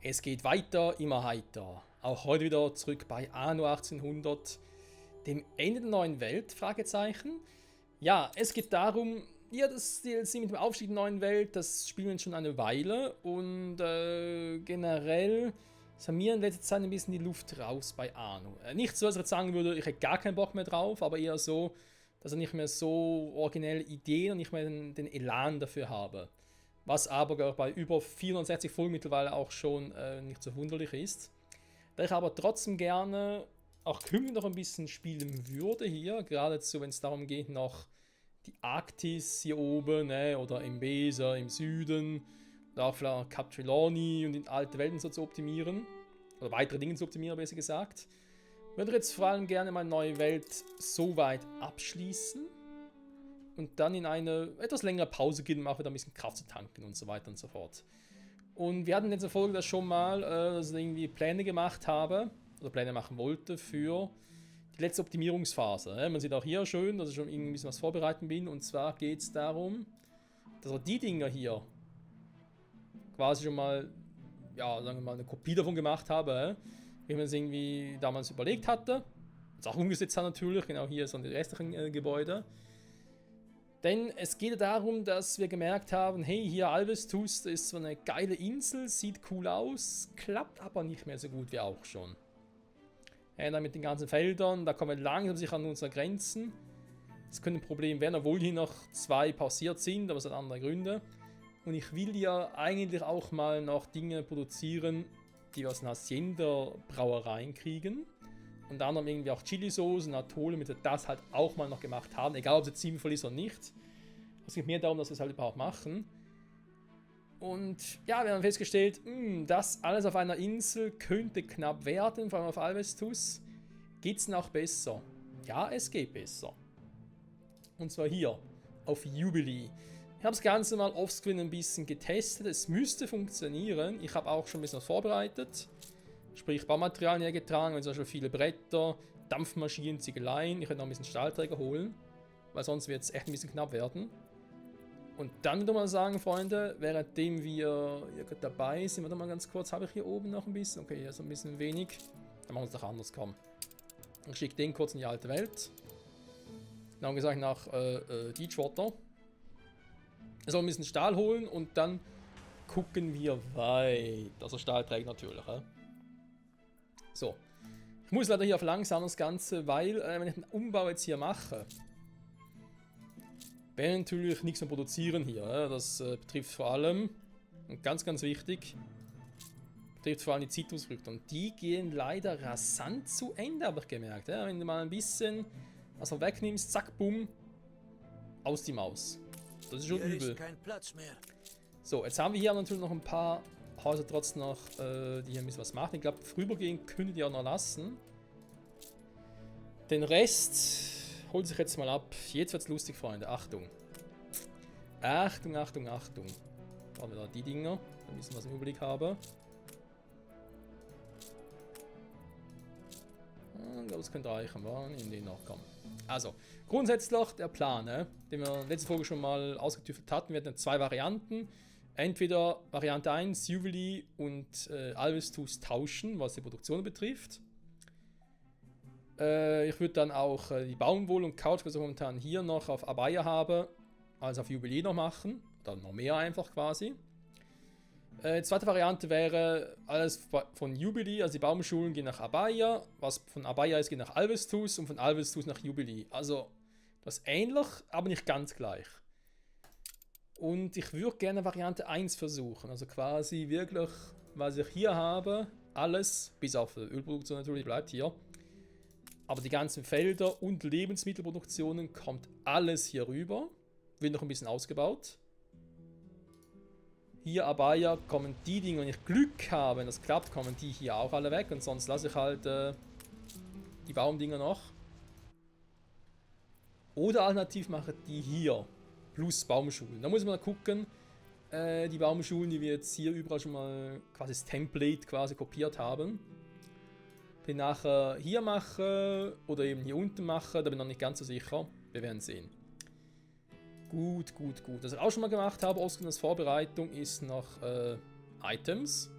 Es geht weiter, immer heiter. Auch heute wieder zurück bei Anno 1800, dem Ende der neuen Welt, Fragezeichen. Ja, es geht darum, ja, das DLC mit dem Aufstieg der neuen Welt, das spielen wir schon eine Weile und generell ist bei mir in letzter Zeit ein bisschen die Luft raus bei Anno. Nicht so, dass ich jetzt sagen würde, ich hätte gar keinen Bock mehr drauf, aber eher so, dass ich nicht mehr so originelle Ideen und nicht mehr den Elan dafür habe. Was aber bei über 460 Folgen mittlerweile auch schon nicht so wunderlich ist. Da ich aber trotzdem gerne auch künftig noch ein bisschen spielen würde hier, geradezu wenn es darum geht, noch die Arktis hier oben, ne, oder Embesa im Süden, oder auch vielleicht Cap Trelawney und in alte Welten so zu optimieren, oder weitere Dinge zu optimieren, besser gesagt. Würde jetzt vor allem gerne meine neue Welt so weit abschließen und dann in eine etwas längere Pause gehen, um auch wieder ein bisschen Kraft zu tanken und so weiter und so fort. Und wir hatten in letzter Folge das schon mal, dass ich irgendwie Pläne gemacht habe, oder Pläne machen wollte für die letzte Optimierungsphase. Man sieht auch hier schön, dass ich schon irgendwie ein bisschen was vorbereiten bin. Und zwar geht es darum, dass wir die Dinger hier quasi schon mal, ja, sagen wir mal, eine Kopie davon gemacht habe, wie man es irgendwie damals überlegt hatte. Das auch umgesetzt hat natürlich, genau hier sind die restlichen Gebäude. Denn es geht darum, dass wir gemerkt haben, hey, hier Alvestus ist so eine geile Insel, sieht cool aus, klappt aber nicht mehr so gut wie auch schon. Dann mit den ganzen Feldern, da kommen wir langsam sicher an unsere Grenzen. Das könnte ein Problem werden, obwohl hier noch 2 pausiert sind, aber es hat andere Gründe. Und ich will ja eigentlich auch mal noch Dinge produzieren, die wir aus den Hacienda-Brauereien kriegen. Unter anderem irgendwie auch Chili-Soßen, Atole, damit wir das halt auch mal noch gemacht haben. Egal, ob es jetzt sinnvoll ist oder nicht. Es geht mehr darum, dass wir es halt überhaupt machen. Und ja, wir haben festgestellt, das alles auf einer Insel könnte knapp werden, vor allem auf Alvestus. Geht es noch besser? Ja, es geht besser. Und zwar hier, auf Jubilee. Ich habe das Ganze mal offscreen ein bisschen getestet. Es müsste funktionieren. Ich habe auch schon ein bisschen was vorbereitet. Sprich, Baumaterialien hergetragen, wenn zum Beispiel viele Bretter, Dampfmaschinen, Ziegeleien. Ich könnte noch ein bisschen Stahlträger holen, weil sonst wird es echt ein bisschen knapp werden. Und dann würde man sagen, Freunde, währenddem wir hier dabei sind, warte mal ganz kurz, habe ich hier oben noch ein bisschen? Okay, hier ist ein bisschen wenig. Dann machen wir es doch anders, komm. Ich schicke den kurz in die alte Welt. Dann haben wir gesagt, nach Deepwater. Er soll ein bisschen Stahl holen und dann gucken wir weiter. Also Stahlträger natürlich, ja. So. Ich muss leider hier auf langsam das Ganze, weil, wenn ich den Umbau jetzt hier mache, werden natürlich nichts mehr produzieren hier. Ja. Das betrifft vor allem, und ganz, ganz wichtig, betrifft vor allem die Zitrusfrüchte. Und die gehen leider rasant zu Ende, habe ich gemerkt. Ja. Wenn du mal ein bisschen was wegnimmst, zack, bumm, aus die Maus. Das ist schon Hier übel. ist kein Platz mehr. So, jetzt haben wir hier natürlich noch ein paar Häuser trotzdem noch, die hier ein bisschen was machen. Ich glaube, vorübergehend könntet ihr auch noch lassen. Den Rest holt sich jetzt mal ab. Jetzt wird's lustig, Freunde. Achtung. Achtung, Achtung, Achtung. Da haben wir da die Dinger, ein bisschen was im Überblick habe. Ich glaube, das könnte reichen. In den noch kommen. Also, grundsätzlich der Plan, den wir in der letzten Folge schon mal ausgetüftelt hatten. Wir hatten 2 Varianten. Entweder Variante 1, Jubilee und Alvestus tauschen, was die Produktion betrifft. Ich würde dann auch die Baumwolle und Couch, was ich momentan hier noch auf Abaya habe, als auf Jubilee noch machen. Oder noch mehr einfach quasi. Zweite Variante wäre, alles von Jubilee, also die Baumschulen gehen nach Abaya, was von Abaya ist, geht nach Alvestus und von Alvestus nach Jubilee. Also, das ähnlich, aber nicht ganz gleich. Und ich würde gerne Variante 1 versuchen, also quasi wirklich, was ich hier habe, alles, bis auf die Ölproduktion natürlich, bleibt hier. Aber die ganzen Felder und Lebensmittelproduktionen kommt alles hier rüber, wird noch ein bisschen ausgebaut. Hier Abaya kommen die Dinge, wenn ich Glück habe, wenn das klappt, kommen die hier auch alle weg. Und sonst lasse ich halt die Baumdinger noch. Oder alternativ mache ich die hier. Plus Baumschulen. Da muss man gucken. Die Baumschulen, die wir jetzt hier überall schon mal quasi das Template quasi kopiert haben. Den nachher hier mache oder eben hier unten mache, da bin ich noch nicht ganz so sicher. Wir werden sehen. Gut, gut, gut. Was ich auch schon mal gemacht habe, als Vorbereitung, ist noch Items.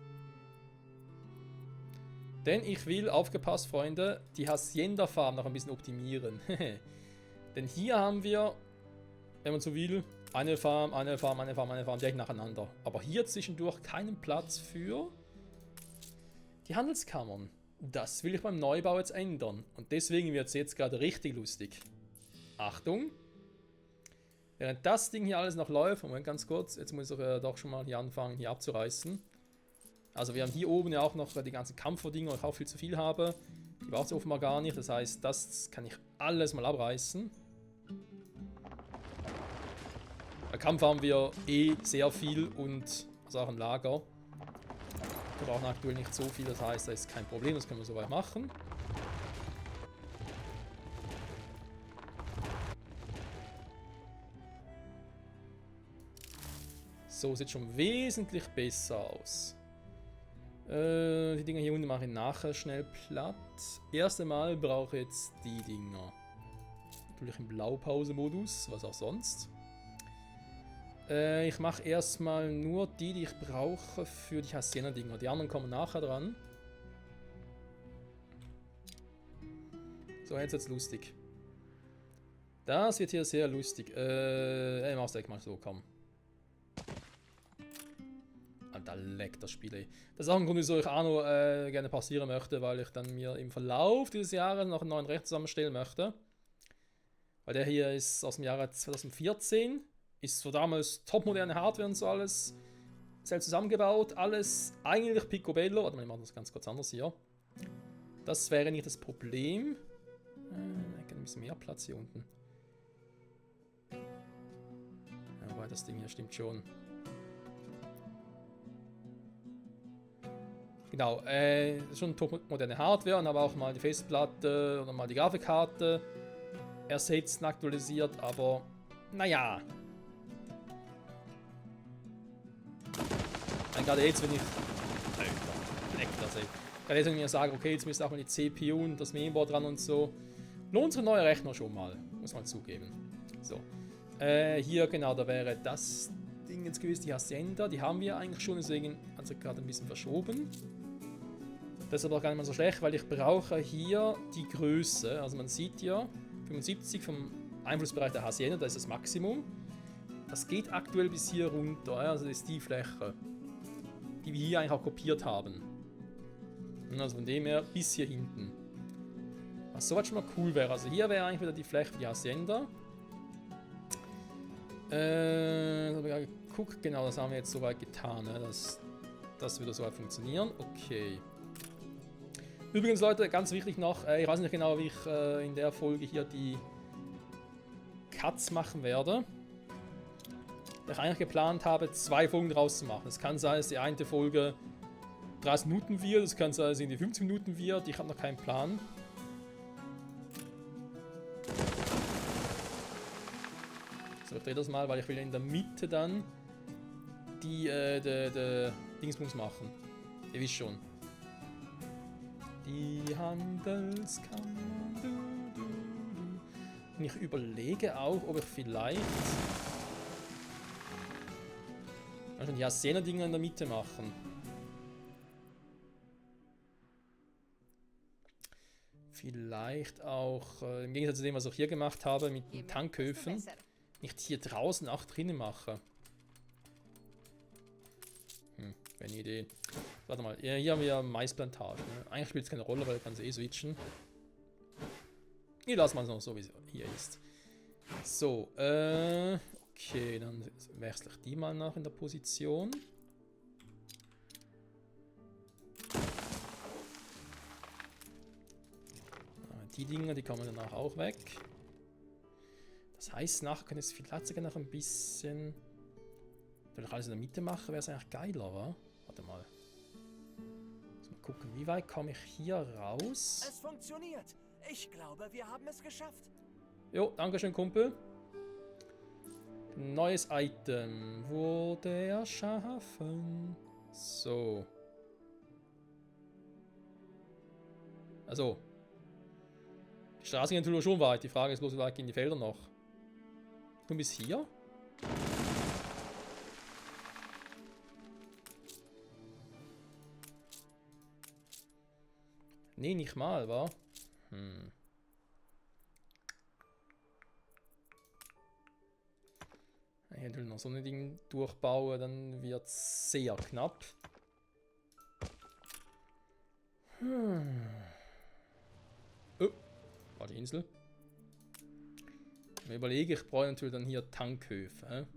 Denn ich will, aufgepasst Freunde, die Hacienda Farm noch ein bisschen optimieren. Denn hier haben wir, wenn man so will, eine Farm, eine Farm, eine Farm, eine Farm, direkt nacheinander. Aber hier zwischendurch keinen Platz für die Handelskammern. Das will ich beim Neubau jetzt ändern. Und deswegen wird es jetzt gerade richtig lustig. Achtung! Während das Ding hier alles noch läuft, Moment ganz kurz, jetzt muss ich doch schon mal hier anfangen, hier abzureißen. Also wir haben hier oben ja auch noch die ganzen Kampferdinger, die ich auch viel zu viel habe. Die braucht es offenbar gar nicht, das heißt, das kann ich alles mal abreißen. Bei Kampf haben wir eh sehr viel und also auch ein Lager. Wir brauchen aktuell nicht so viel, das heißt, das ist kein Problem, das können wir soweit machen. So, sieht schon wesentlich besser aus. Die Dinger hier unten mache ich nachher schnell platt. Erst einmal brauche ich jetzt die Dinger. Natürlich im Blaupause-Modus, was auch sonst. Ich mache erstmal nur die ich brauche für die Hacienda-Dinger. Die anderen kommen nachher dran. So, jetzt wird's lustig. Das wird hier sehr lustig. Ich mach's direkt mal so, komm. Alter, leck das Spiel, ey. Das ist auch ein Grund, wieso ich auch noch gerne passieren möchte, weil ich dann mir im Verlauf dieses Jahres noch einen neuen Rechner zusammenstellen möchte. Weil der hier ist aus dem Jahre 2014. Ist zwar damals topmoderne Hardware und so alles selbst zusammengebaut. Alles eigentlich picobello. Warte mal, ich mache das ganz kurz anders hier. Das wäre nicht das Problem. Ich habe ein bisschen mehr Platz hier unten. Ja, weil das Ding hier stimmt schon. Genau, schon topmoderne Hardware und habe auch mal die Festplatte oder mal die Grafikkarte ersetzt und aktualisiert, aber naja. Gerade jetzt, wenn ich. Alter, leck das, ey. Gerade jetzt, wenn ich mir sage, okay, jetzt müsste auch mal die CPU und das Mainboard dran und so. Lohnt unsere neue Rechner schon mal, muss man zugeben. So. Hier, genau, da wäre das Ding jetzt gewesen, die Hacienda. Die haben wir eigentlich schon, deswegen hat sich gerade ein bisschen verschoben. Das ist aber auch gar nicht mal so schlecht, weil ich brauche hier die Größe. Also man sieht hier 75 vom Einflussbereich der Hacienda, das ist das Maximum. Das geht aktuell bis hier runter, also das ist die Fläche, die wir hier eigentlich auch kopiert haben. Also von dem her bis hier hinten. Was soweit schon mal cool wäre. Also hier wäre eigentlich wieder die Fläche für die Hacienda. Das habe ich gerade geguckt, genau, das haben wir jetzt soweit getan. Ne? Das würde soweit funktionieren. Okay. Übrigens, Leute, ganz wichtig noch, ich weiß nicht genau, wie ich in der Folge hier die Cuts machen werde. Da ich eigentlich geplant habe, 2 Folgen draus zu machen. Es kann sein, dass die eine Folge 30 Minuten wird, es kann sein, dass sie in die 15 Minuten wird. Ich habe noch keinen Plan. So, ich drehe das mal, weil ich will in der Mitte dann die Dingsbums machen. Ihr wisst schon. Die Handelskammer. Und ich überlege auch, ob ich vielleicht die Hacienda-Dinger in der Mitte machen. Vielleicht auch, im Gegensatz zu dem, was ich hier gemacht habe, mit den Tankhöfen, nicht hier draußen auch drinnen mache. Wäre eine Idee. Warte mal, hier haben wir Maisplantage. Ne? Eigentlich spielt es keine Rolle, weil ich kann sie eh switchen. Ich lasse mal es noch so, wie es hier ist. So, okay, dann wechsle ich die mal nach in der Position. Die Dinger, die kommen danach auch weg. Das heißt, nachher kann es vielleicht sogar noch ein bisschen... Wenn ich alles in der Mitte mache, wäre es eigentlich geiler, wa? Warte mal. Muss mal gucken, wie weit komme ich hier raus? Es funktioniert. Ich glaube, wir haben es geschafft. Jo, dankeschön, Kumpel. Neues Item wurde erschaffen. So. Also. Die Straßen gehen natürlich schon weit. Die Frage ist bloß, wie weit gehen die Felder noch? Nur bis hier? Nee, nicht mal, wa? Hm. Ich will noch so ein Ding durchbauen, dann wird es sehr knapp. Oh, war die Insel. Ich überlege, ich brauche natürlich dann hier Tankhöfe.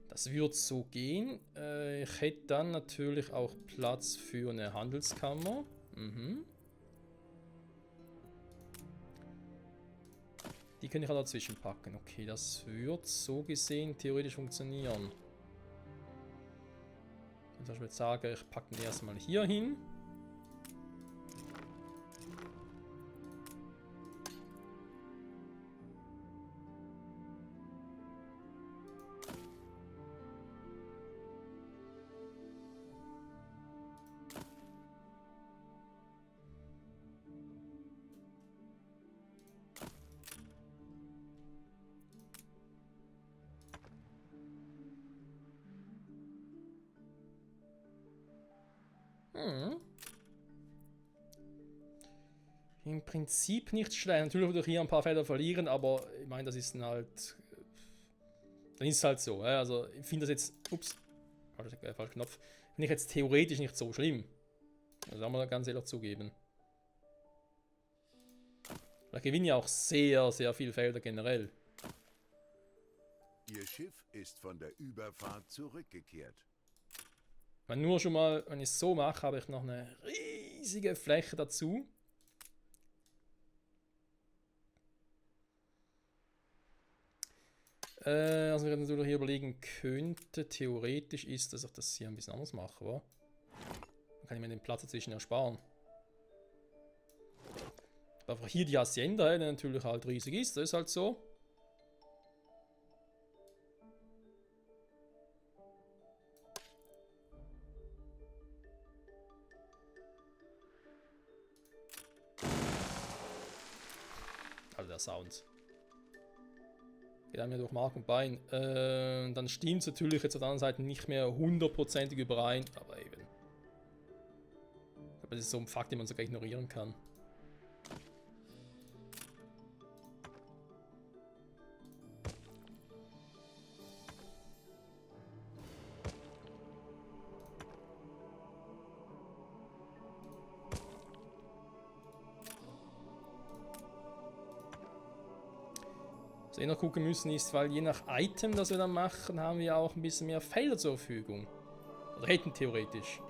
Das wird so gehen. Ich hätte dann natürlich auch Platz für eine Handelskammer. Mhm. Die könnte ich auch dazwischen packen. Okay, das wird so gesehen theoretisch funktionieren. Und ich würde sagen, ich packe den erstmal hier hin. Im Prinzip nicht schlecht. Natürlich würde ich hier ein paar Felder verlieren, aber ich meine, das ist dann halt. Dann ist es halt so. Also, ich finde das jetzt. Ups. Falscher Knopf. Finde ich jetzt theoretisch nicht so schlimm. Das kann man ganz ehrlich zugeben. Da gewinnen ja auch sehr, sehr viele Felder generell. Ihr Schiff ist von der Überfahrt zurückgekehrt. Wenn nur schon mal, wenn ich es so mache, habe ich noch eine riesige Fläche dazu. Also wir natürlich hier überlegen könnte, theoretisch ist, dass ich das hier ein bisschen anders mache, oder? Dann kann ich mir den Platz dazwischen ersparen. Aber hier die Hacienda, die natürlich halt riesig ist, das ist halt so. Also der Sound. Geht einem ja durch Mark und Bein. Dann stimmt es natürlich jetzt auf der anderen Seite nicht mehr hundertprozentig überein, aber eben. Aber das ist so ein Fakt, den man sogar ignorieren kann. Was wir noch gucken müssen ist, weil je nach Item, das wir dann machen, haben wir auch ein bisschen mehr Felder zur Verfügung. Oder hätten theoretisch.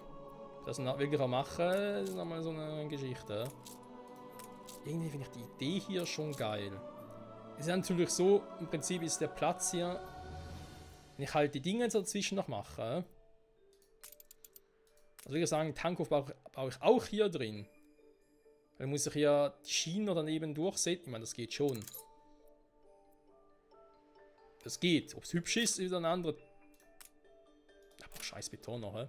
Das wirklich auch machen, ist nochmal so eine Geschichte. Irgendwie finde ich die Idee hier schon geil. Es ist natürlich so, im Prinzip ist der Platz hier, wenn ich halt die Dinge jetzt dazwischen noch mache. Also wie gesagt, Tankhof baue ich auch hier drin. Dann muss ich ja die Schienen daneben durchsetzen. Ich meine, das geht schon. Das geht. Ob es hübsch ist, ist eine andere. Aber scheiß Beton noch, hä?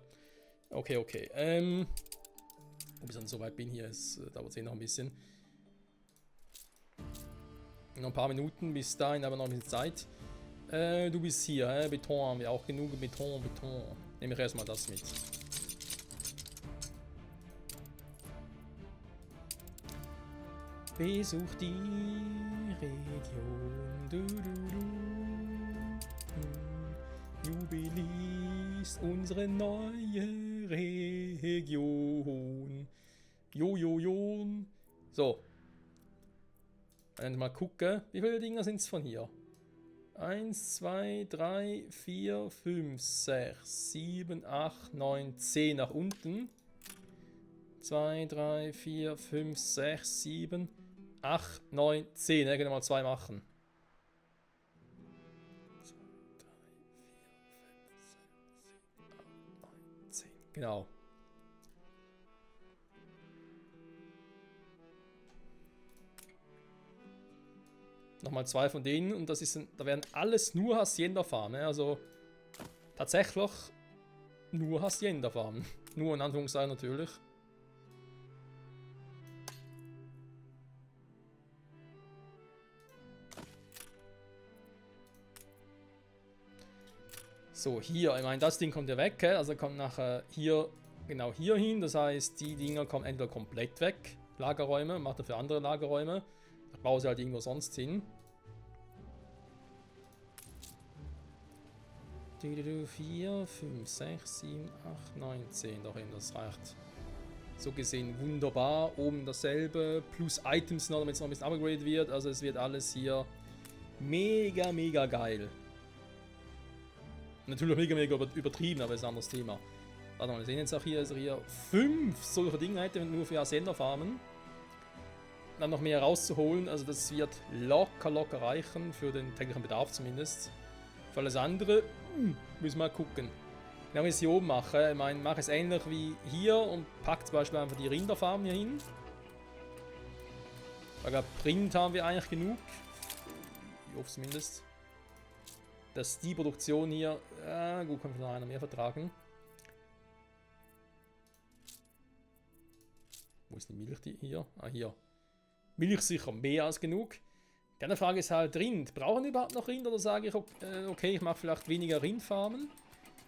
Okay, okay. Ob ich dann so weit bin hier, es dauert noch ein bisschen. Noch ein paar Minuten, bis dahin aber noch ein bisschen Zeit. Du bist hier, hä? Beton haben wir auch genug. Beton. Nehme ich erstmal das mit. Besuch die Region. Jubiläus, unsere neue Region. Jojojon. So. Dann mal gucken, wie viele Dinger sind es von hier? 1, 2, 3, 4, 5, 6, 7, 8, 9, 10 nach unten. 2, 3, 4, 5, 6, 7, 8, 9, 10. Ja, können wir mal 2 machen. Genau. Nochmal 2 von denen und das ist da werden alles nur Hacienda-Farmen. Also tatsächlich nur Hacienda-Farmen. Nur in Anführungszeichen natürlich. So, hier, ich meine, das Ding kommt ja weg, also kommt nachher hier, genau hier hin. Das heißt, die Dinger kommen entweder komplett weg, Lagerräume, macht er für andere Lagerräume. Ich baue sie halt irgendwo sonst hin. 4, 5, 6, 7, 8, 9, 10. Doch eben, das reicht. So gesehen wunderbar. Oben dasselbe. Plus Items noch, damit es noch ein bisschen upgraded wird. Also es wird alles hier mega, mega geil. Natürlich mega, mega übertrieben, aber das ist ein anderes Thema. Warte mal, wir sehen jetzt auch hier, also hier 5 solcher Dinge hätte nur für Ascender farmen. Dann noch mehr rauszuholen. Also das wird locker reichen. Für den täglichen Bedarf zumindest. Für alles andere müssen wir mal gucken. Genau wie ich es hier oben mache. Ich meine, mache es ähnlich wie hier und packe zum Beispiel einfach die Rinderfarm hier hin. Weil Print haben wir eigentlich genug. Ich hoffe zumindest. Dass die Produktion hier. Gut, kann ich noch einer mehr vertragen. Wo ist die Milch hier? Ah, hier. Milch sicher mehr als genug. Die andere Frage ist halt Rind. Brauchen wir überhaupt noch Rind oder sage ich, okay, ich mache vielleicht weniger Rindfarmen.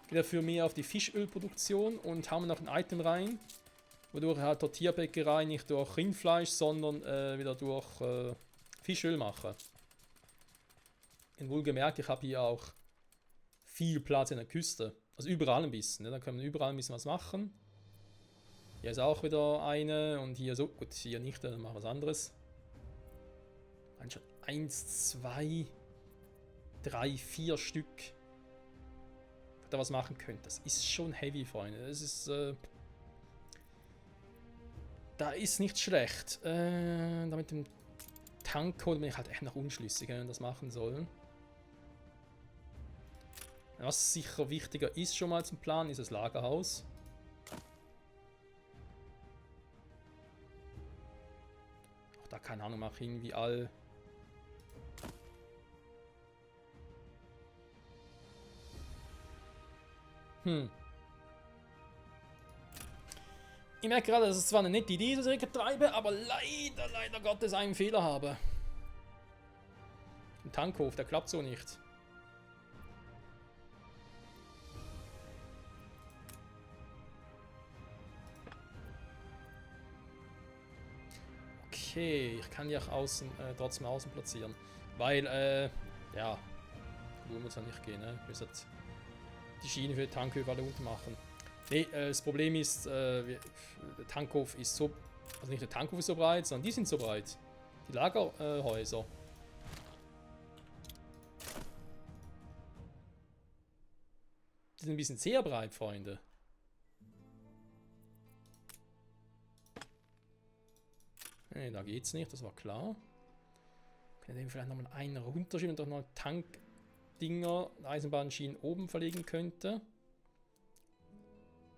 Gehe dafür mehr auf die Fischölproduktion und haben noch ein Item rein. Wodurch ich halt dort Tierbäckerei nicht durch Rindfleisch, sondern wieder durch Fischöl mache. Und wohlgemerkt, ich habe hier auch viel Platz in der Küste. Also überall ein bisschen. Ne? Da können wir überall ein bisschen was machen. Hier ist auch wieder eine und hier so. Gut, hier nicht, dann machen wir was anderes. Dann schon 1, 2, 3, 4 Stück. Da was machen könnt. Das ist schon heavy, Freunde. Das ist. Da ist nicht schlecht. Da mit dem Tankcode bin ich halt echt noch unschlüssig, wenn wir das machen sollen. Was sicher wichtiger ist schon mal zum Plan, ist das Lagerhaus. Auch da keine Ahnung, mache ich irgendwie all. Ich merke gerade, dass es zwar eine nette Idee ist, dass ich treibe, aber leider Gottes einen Fehler habe. Ein Tankhof, der klappt so nicht. Okay, ich kann die auch außen, trotzdem außen platzieren. Weil, ja, wo muss ja nicht gehen, ne? Wir müssen die Schiene für die Tankhöfe alle unten machen. Ne, das Problem ist, der Tankhof ist so, also nicht der Tankhof ist so breit, sondern die sind so breit. Die Lagerhäuser. Die sind ein bisschen sehr breit, Freunde. Ne, da geht's nicht, das war klar. Können wir vielleicht nochmal einen runterschieben und doch noch Tankdinger, Eisenbahnschienen oben verlegen könnte.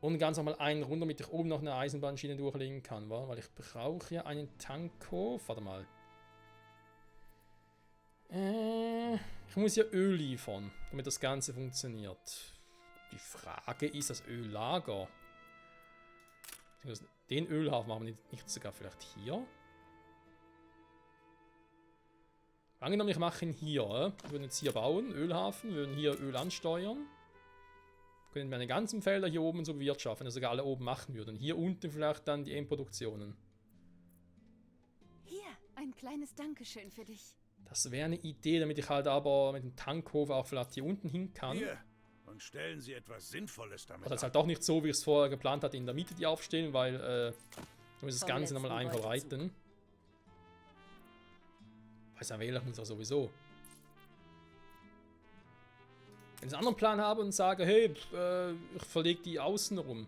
Und ganz nochmal einen runter, damit ich oben noch eine Eisenbahnschiene durchlegen kann, weil ich brauche ja einen Tankhof. Warte mal. Ich muss ja Öl liefern, damit das Ganze funktioniert. Die Frage ist, das Öllager. Den Ölhafen machen wir nicht sogar vielleicht hier? Angenommen, ich mache ihn hier. Wir würden jetzt hier bauen, Ölhafen, wir würden hier Öl ansteuern. Können wir meine ganzen Felder hier oben so bewirtschaften, dass sogar alle oben machen würden. Hier unten vielleicht dann die Endproduktionen. Hier, ein kleines Dankeschön für dich. Das wäre eine Idee, damit ich halt aber mit dem Tankhof auch vielleicht hier unten hin kann. Hier, und stellen Sie etwas Sinnvolles damit Aber das ist an. halt doch nicht so, wie ich es vorher geplant hatte, in der Mitte die aufstellen, weil ich muss das Ganze nochmal einfach reiten. Weiß ja, wählen muss er sowieso. Wenn ich einen anderen Plan habe und sage, hey, ich verlege die außen rum.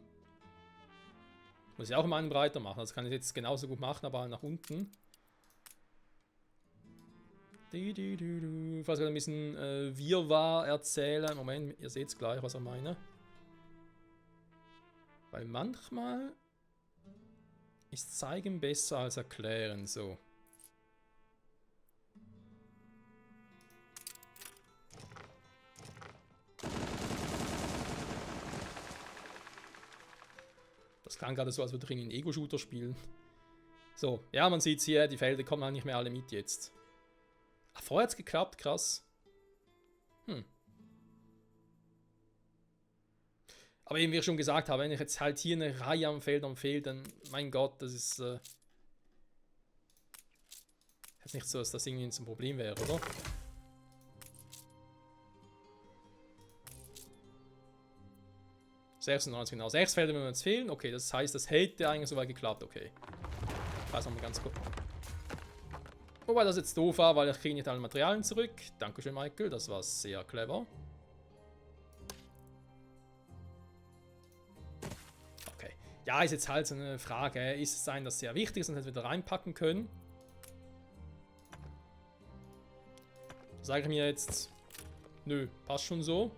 Muss ich auch immer einen breiter machen. Das kann ich jetzt genauso gut machen, aber nach unten. Ich weiß gerade ein bisschen Wirrwarr erzählen. Moment, ihr seht es gleich, was ich meine. Weil manchmal ist Zeigen besser als Erklären. So. Das klang gerade so, als würde ich einen Ego-Shooter spielen. So, ja, man sieht es hier, die Felder kommen halt nicht mehr alle mit jetzt. Ach, vorher hat es geklappt, krass. Aber eben, wie ich schon gesagt habe, wenn ich jetzt halt hier eine Reihe am Feld, dann, mein Gott, das ist jetzt nicht so, dass das irgendwie ein Problem wäre, oder? Genau. 6 Felder würden uns fehlen. Okay, das heißt, das hätte eigentlich soweit geklappt. Okay. Ich weiß nochmal ganz kurz. Wobei das jetzt doof war, weil ich kriege nicht alle Materialien zurück. Dankeschön, Michael. Das war sehr clever. Okay. Ja, ist jetzt halt so eine Frage. Ist es sein, dass sehr wichtig ist und wir wieder reinpacken können? Sage ich mir jetzt, nö, passt schon so.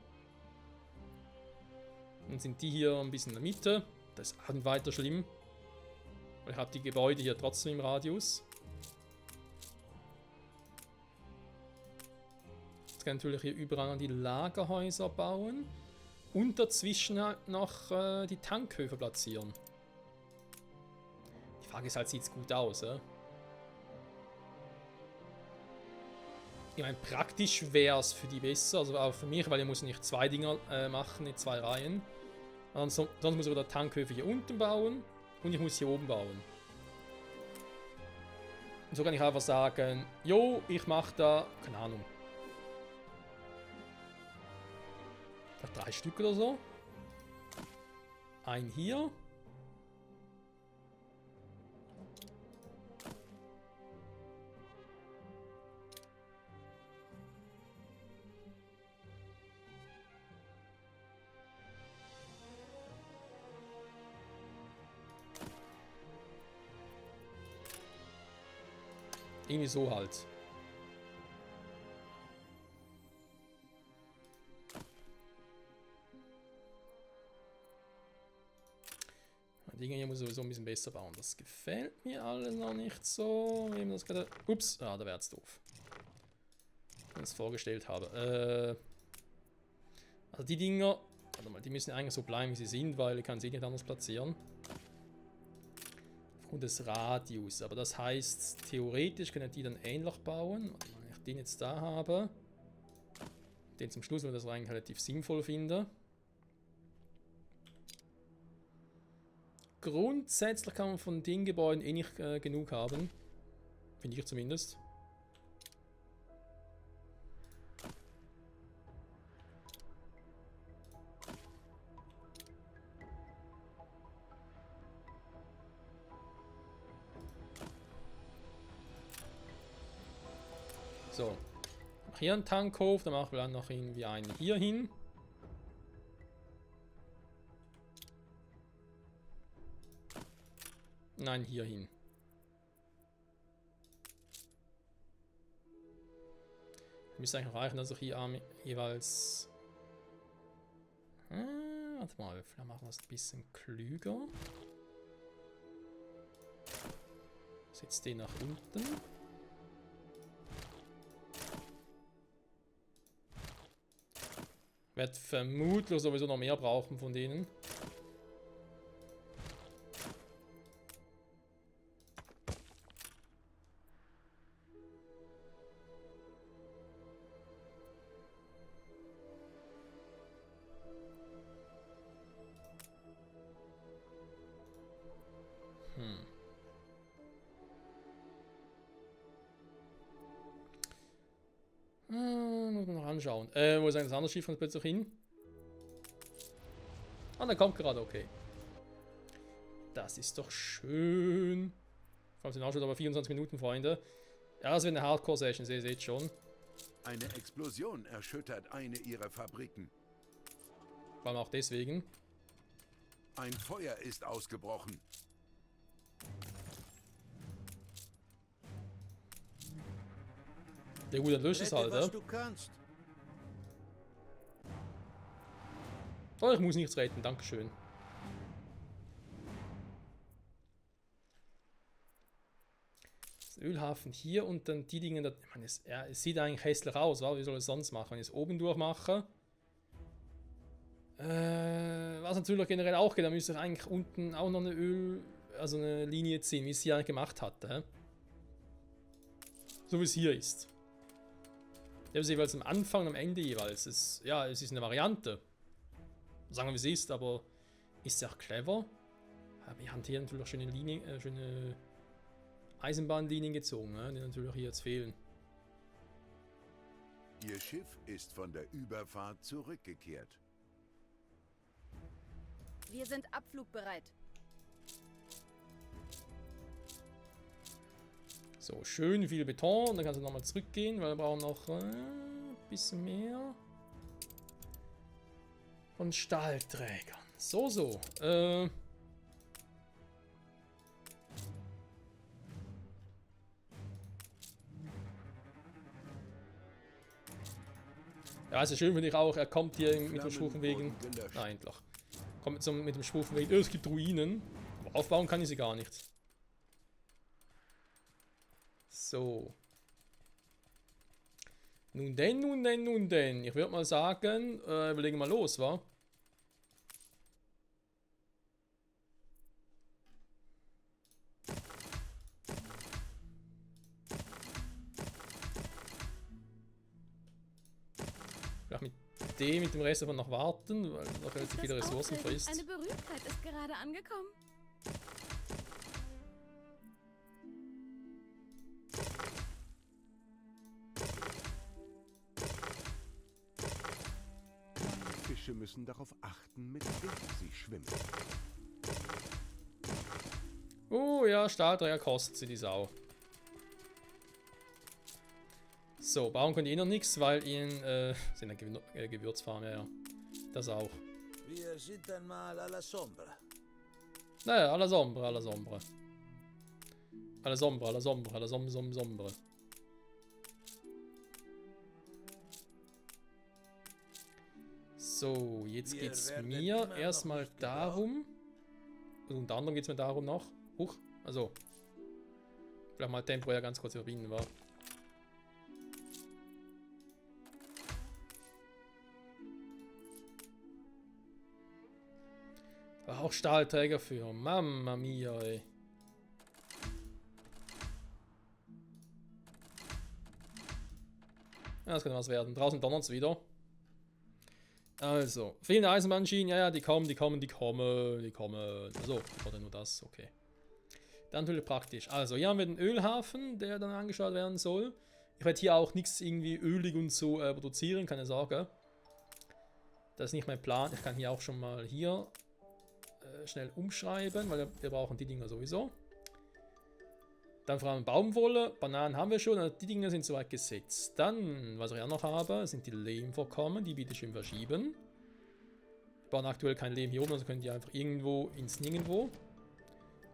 Dann sind die hier ein bisschen in der Mitte. Das ist auch nicht weiter schlimm. Weil ich habe die Gebäude hier trotzdem im Radius. Jetzt kann ich natürlich hier überall die Lagerhäuser bauen. Und dazwischen halt noch die Tankhöfe platzieren. Die Frage ist halt, sieht es gut aus, ja? Ich meine, praktisch wäre es für die besser, also auch für mich, weil ich muss nicht 2 Dinger machen, nicht 2 Reihen. Sonst muss ich wieder Tankhöfe hier unten bauen und ich muss hier oben bauen. Und so kann ich einfach sagen, jo, ich mache da, keine Ahnung, 3 Stück oder so. Ein hier. Irgendwie so halt. Die Dinge hier muss ich sowieso ein bisschen besser bauen. Das gefällt mir alles noch nicht so. Das gerade... Ups, da wäre es doof. Wie ich es vorgestellt habe. Also die Dinger... Warte mal, die müssen eigentlich so bleiben, wie sie sind, weil ich kann sie nicht anders platzieren. Aufgrund des Radius. Aber das heißt, theoretisch können die dann ähnlich bauen. Wenn ich den jetzt da habe. Den zum Schluss, weil ich das eigentlich relativ sinnvoll finde. Grundsätzlich kann man von den Gebäuden eh nicht genug haben. Finde ich zumindest. So. Hier ein Tankhof, dann machen wir dann noch irgendwie einen hier hin. Nein, hier hin. Müsste eigentlich noch reichen, dass ich hier jeweils... warte mal, vielleicht machen wir es ein bisschen klüger. Setzt den nach unten. Wird vermutlich sowieso noch mehr brauchen von denen. Muss man noch anschauen. Wo ist eigentlich das andere Schiff von plötzlich hin? Ah, da kommt gerade, okay. Das ist doch schön. Vor allem sind auch schon aber 24 Minuten, Freunde. Ja, das wird eine Hardcore-Session, ihr seht schon. Eine Explosion erschüttert eine ihrer Fabriken. Vor allem auch deswegen. Ein Feuer ist ausgebrochen. Ja gut, dann löscht es halt, was ja. du kannst. Oh, ich muss nichts retten, dankeschön. Das Ölhafen hier und dann die Dinge, da, ich meine, es sieht eigentlich hässlich aus, wa? Wie soll ich es sonst machen? Wenn ich es oben durchmache. Was natürlich generell auch geht, da müsste ich eigentlich unten auch noch eine Linie ziehen, wie es hier eigentlich gemacht hatte. Hä? So wie es hier ist. Ja, jeweils am Anfang und am Ende jeweils. Ja, es ist eine Variante. Sagen wir, wie es ist, aber ist sehr clever. Aber wir haben hier natürlich auch schöne Linien, schöne Eisenbahnlinien gezogen, ne? Die natürlich hier jetzt fehlen. Ihr Schiff ist von der Überfahrt zurückgekehrt. Wir sind abflugbereit. So, schön viel Beton. Dann kannst du nochmal zurückgehen, weil wir brauchen noch ein bisschen mehr von Stahlträgern. So. Ja, also schön finde ich auch, er kommt hier mit dem Spruch von wegen. Nein, doch. Kommt mit dem Spruch von wegen, es gibt Ruinen. Aber aufbauen kann ich sie gar nicht. So. Nun denn. Ich würde mal sagen, wir legen mal los, wa? Vielleicht mit dem Rest davon noch warten, weil noch relativ viele Ressourcen frisst. Eine Berühmtheit ist gerade angekommen. Fische müssen darauf achten, mit wem sie schwimmen. Oh ja, Stahlträger kostet sie die Sau. So, bauen könnt ihr noch nichts, weil ihr sind eine Gewürzfarm, ja. Das auch. Wir sind einmal alla sombra. Naja, alla sombra. Sombre. So, jetzt geht's mir erstmal darum. Und unter anderem geht's mir darum noch. Huch, also. Vielleicht mal temporär ganz kurz verbinden, war. Auch Stahlträger für. Mamma mia, ey. Ja, das könnte was werden. Draußen donnert es wieder. Also, fehlende Eisenbahnschienen. Ja, die kommen. Also, oder nur das, okay. Dann natürlich praktisch. Also, hier haben wir den Ölhafen, der dann angeschaut werden soll. Ich werde hier auch nichts irgendwie ölig und so produzieren, keine Sorge. Das ist nicht mein Plan. Ich kann hier auch schon mal hier schnell umschreiben, weil wir brauchen die Dinger sowieso. Dann vor allem Baumwolle, Bananen haben wir schon, also die Dinger sind soweit gesetzt. Dann, was ich auch noch habe, sind die Lehmvorkommen, die bitte schön verschieben. Wir bauen aktuell kein Lehm hier oben, also können die einfach irgendwo ins Nirgendwo.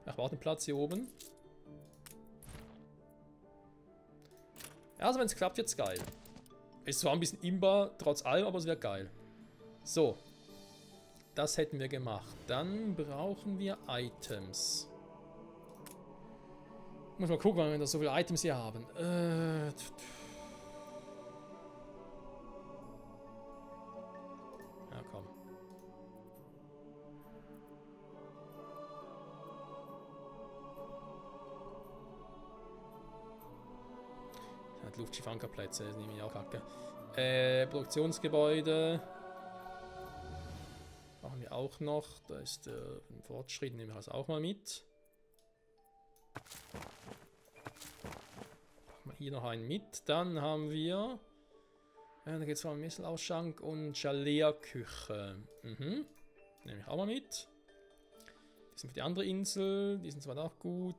Ich brauche den Platz hier oben. Ja, also wenn es klappt, jetzt geil. Ist zwar ein bisschen imbar, trotz allem, aber es wäre geil. So. Das hätten wir gemacht. Dann brauchen wir Items. Muss mal gucken, wenn wir da so viele Items hier haben. Ja, komm. Hat Luftschiffankerplätze, das nehme ich auch kacke. Produktionsgebäude. Machen wir auch noch. Da ist der Fortschritt, nehmen wir das auch mal mit. Machen wir hier noch einen mit. Dann haben wir. Da geht es um Messelausschank und Jalea-Küche. Nehme ich auch mal mit. Die sind für die andere Insel. Die sind zwar auch gut.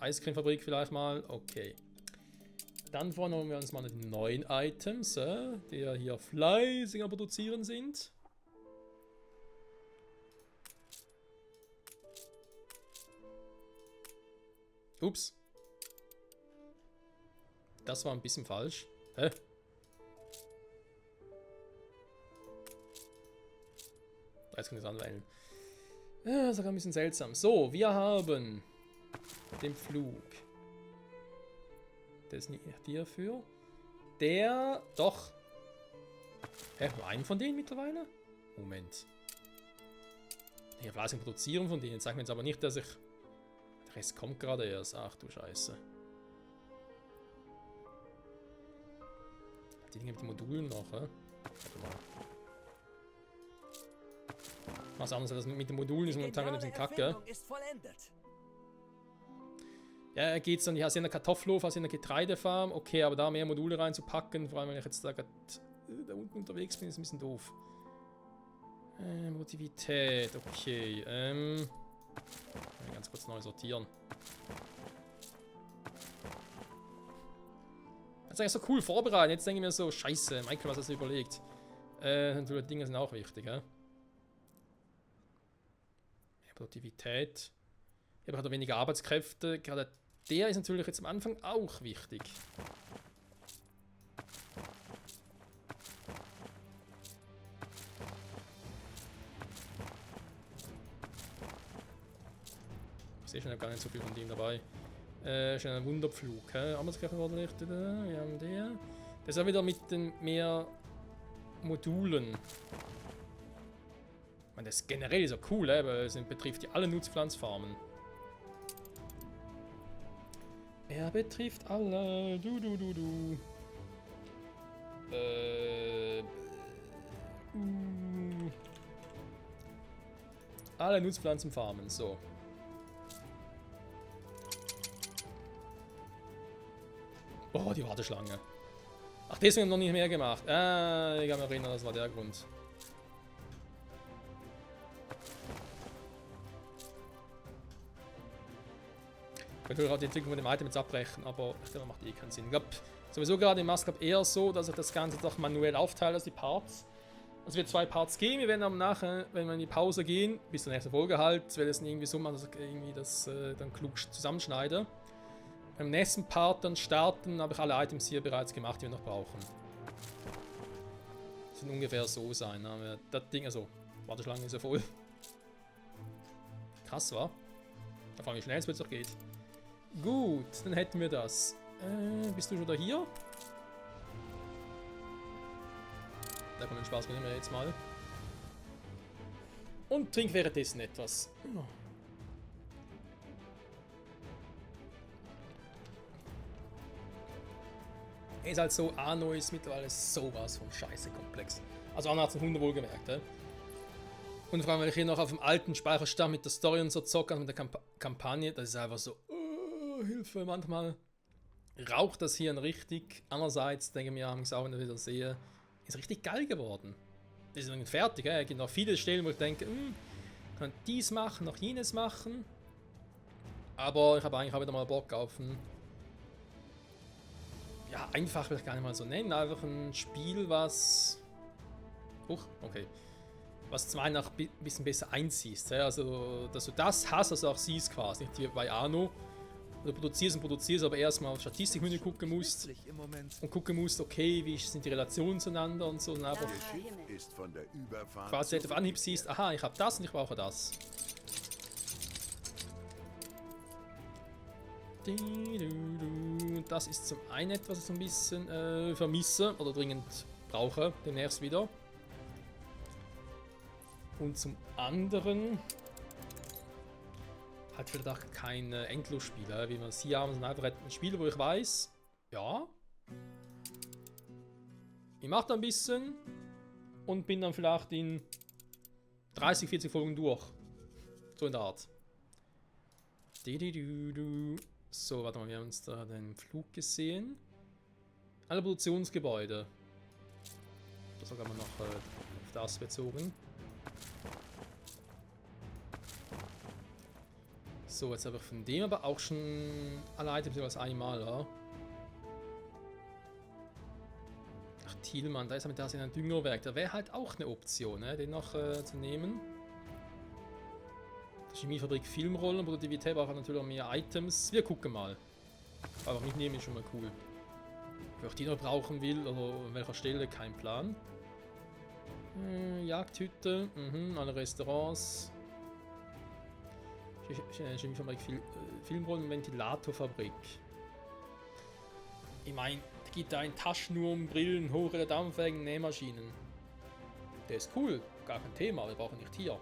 Eiscremefabrik vielleicht mal. Okay. Dann vornehmen wir uns mal die neuen Items, die ja hier fleißig am Produzieren sind. Ups. Das war ein bisschen falsch. Hä? Jetzt kann ich es anwählen. Ja, das ist ein bisschen seltsam. So, wir haben den Flug. Der ist nicht hierfür. Der, doch. Hä, nur einen von denen mittlerweile? Moment. Ich habe fleißig produzieren von denen. Sag mir jetzt aber nicht, dass ich... Der Rest kommt gerade erst. Ach du Scheiße. Die Dinge mit den Modulen noch, hä? Warte mal. Was anderes als mit den Modulen ist momentan ein bisschen kacke. Ist vollendet. Ja, geht's dann, ich habe in der Kartoffelhof, also in der Getreidefarm. Okay, aber da mehr Module reinzupacken, vor allem wenn ich jetzt da unten unterwegs bin, ist ein bisschen doof. Motivität, okay. Ganz kurz neu sortieren. Das ist eigentlich so cool vorbereitet. Jetzt denke ich mir so, scheiße, Michael, was hast du überlegt? Die Dinge sind auch wichtig, ja? Produktivität. Ich habe weniger Arbeitskräfte. Gerade der ist natürlich jetzt am Anfang auch wichtig. Ich sehe schon gar nicht so viel von dem dabei. Ist ein Wunderpflug. Arbeitskräfte verordnet. Wir haben der. Das ist auch wieder mit den mehr Modulen. Ich meine, das ist generell so cool, weil es betrifft ja alle Nutzpflanzfarmen. Er betrifft alle. Alle Nutzpflanzenfarmen, so. Oh, die Warteschlange. Ach, deswegen noch nicht mehr gemacht. Ah, ich kann mich erinnern, das war der Grund. Ich könnte auch die Entwicklung von dem Item jetzt abbrechen, aber ich glaube, das macht eh keinen Sinn. Ich glaube, sowieso gerade im Mask eher so, dass ich das Ganze doch manuell aufteile, also die Parts. Also es wird 2 Parts geben, wir werden aber nachher, wenn wir in die Pause gehen, bis zur nächsten Folge halt, werde ich es irgendwie so machen, dass ich irgendwie das dann klug zusammenschneide. Beim nächsten Part dann starten, habe ich alle Items hier bereits gemacht, die wir noch brauchen. Das wird ungefähr so sein. Aber das Ding, also, Warteschlange ist ja voll. Krass, war. Da frage ich, wie schnell es plötzlich geht. Gut, dann hätten wir das. Bist du schon da hier? Da kommt den Spaß nehmen wir jetzt mal. Und trink währenddessen etwas. Ist halt so, Anno ist mittlerweile sowas von scheiße komplex. Also Anno 1800 wohlgemerkt, ja. Und vor allem, wenn ich hier noch auf dem alten Speicherstand mit der Story und so zocke, mit der Kampagne, das ist einfach so, Hilfe, manchmal raucht das hier richtig. Andererseits denke ich mir, wenn ich es wieder sehe, ist richtig geil geworden. Das ist noch nicht fertig, es gibt noch viele Stellen, wo ich denke, kann dies machen, noch jenes machen. Aber ich habe eigentlich auch wieder mal Bock auf ein, ja, einfach will ich gar nicht mal so nennen, einfach ein Spiel, was, okay, was zum einen auch ein bisschen besser einsiehst, ja? Also, dass du das hast, also auch siehst quasi, nicht wie bei Anno. Du produzierst, aber erstmal auf Statistikmenü gucken musst und gucken musst, okay, wie sind die Relationen zueinander und so. Und einfach Ist von der Überfahrt quasi auf Anhieb siehst, aha, ich habe das und ich brauche das. Das ist zum einen etwas, was ich so ein bisschen vermisse oder dringend brauche, demnächst wieder. Und zum anderen halt vielleicht auch kein Endlosspiel, wie man es hier haben, sondern einfach ein Spiel, wo ich weiß, ja, ich mache da ein bisschen und bin dann vielleicht in 30, 40 Folgen durch. So in der Art. So, warte mal, wir haben uns da den Flug gesehen. Alle Produktionsgebäude. Das haben wir noch auf das bezogen. So, jetzt habe ich von dem aber auch schon alle Items als einmal, ja. Ach, Thielmann, da ist mit das in ein Düngerwerk. Da wäre halt auch eine Option, ne, den noch zu nehmen. Die Chemiefabrik Filmrollen, Produktivität braucht natürlich auch mehr Items. Wir gucken mal. Aber mitnehmen ist schon mal cool. Ob ich die noch brauchen will oder an welcher Stelle, kein Plan. Jagdhütte, alle Restaurants. Chemiefabrik, Filmrollen, Ventilatorfabrik. Ich meine, da gibt da einen Taschenurm, Brillen, hohe dampfähigen Nähmaschinen. Der ist cool, gar kein Thema, wir brauchen nicht hier.